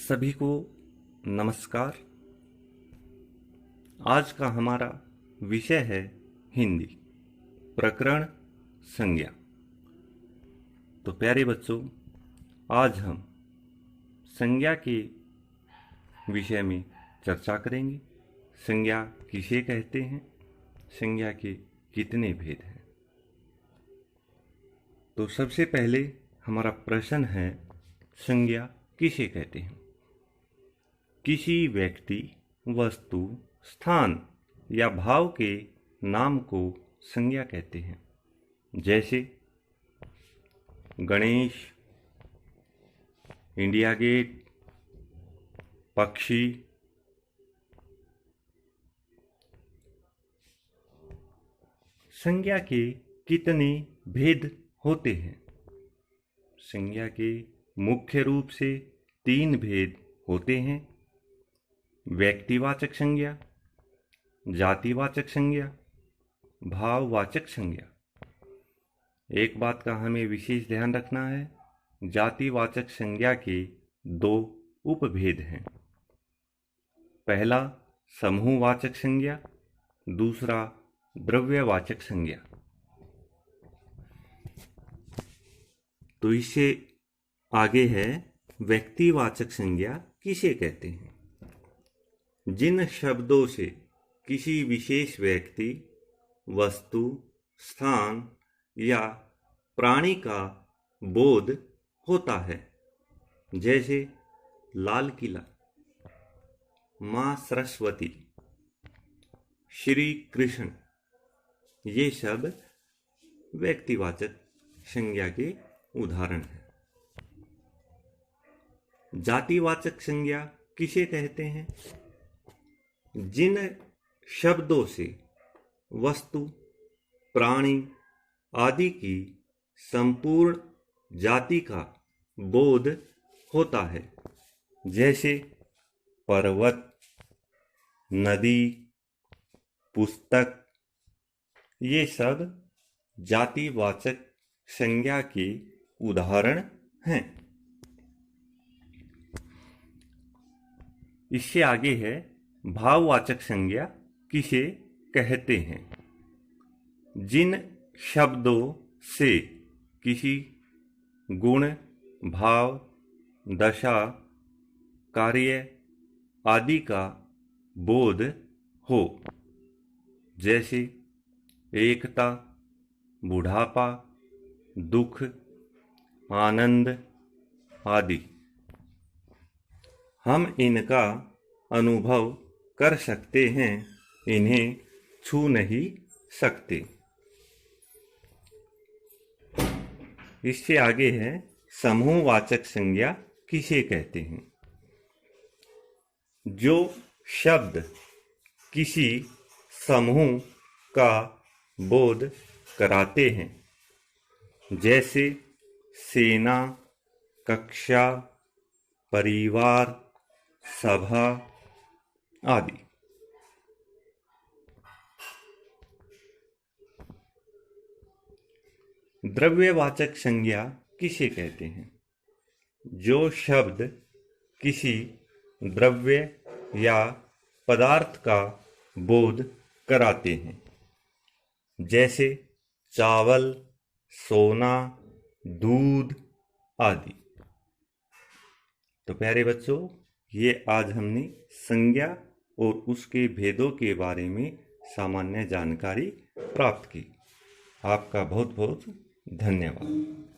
सभी को नमस्कार। आज का हमारा विषय है हिंदी प्रकरण संज्ञा। तो प्यारे बच्चों, आज हम संज्ञा के विषय में चर्चा करेंगे। संज्ञा किसे कहते हैं, संज्ञा के कितने भेद हैं। तो सबसे पहले हमारा प्रश्न है, संज्ञा किसे कहते हैं? किसी व्यक्ति, वस्तु, स्थान या भाव के नाम को संज्ञा कहते हैं। जैसे गणेश, इंडिया गेट, पक्षी। संज्ञा के कितने भेद होते हैं? संज्ञा के मुख्य रूप से 3 भेद होते हैं: व्यक्तिवाचक संज्ञा, जातिवाचक संज्ञा, भाववाचक संज्ञा। एक बात का हमें विशेष ध्यान रखना है, जातिवाचक संज्ञा के 2 उपभेद हैं। पहला समूहवाचक संज्ञा, दूसरा द्रव्यवाचक संज्ञा। तो इससे आगे है व्यक्तिवाचक संज्ञा किसे कहते हैं? जिन शब्दों से किसी विशेष व्यक्ति, वस्तु, स्थान या प्राणी का बोध होता है। जैसे लाल किला, मां सरस्वती, श्री कृष्ण। ये सब व्यक्तिवाचक संज्ञा के उदाहरण हैं। जातिवाचक संज्ञा किसे कहते हैं? जिन शब्दों से वस्तु, प्राणी आदि की संपूर्ण जाति का बोध होता है। जैसे पर्वत, नदी, पुस्तक। ये सब जातिवाचक संज्ञा के उदाहरण हैं। इससे आगे है भाववाचक संज्ञा किसे कहते हैं? जिन शब्दों से किसी गुण, भाव, दशा, कार्य आदि का बोध हो। जैसे एकता, बुढ़ापा, दुख, आनंद आदि। हम इनका अनुभव कर सकते हैं, इन्हें छू नहीं सकते। इससे आगे है समूहवाचक संज्ञा किसे कहते हैं? जो शब्द किसी समूह का बोध कराते हैं। जैसे सेना, कक्षा, परिवार, सभा आदि। द्रव्यवाचक संज्ञा किसे कहते हैं? जो शब्द किसी द्रव्य या पदार्थ का बोध कराते हैं। जैसे चावल, सोना, दूध आदि। तो प्यारे बच्चों, ये आज हमने संज्ञा और उसके भेदों के बारे में सामान्य जानकारी प्राप्त की। आपका बहुत बहुत धन्यवाद।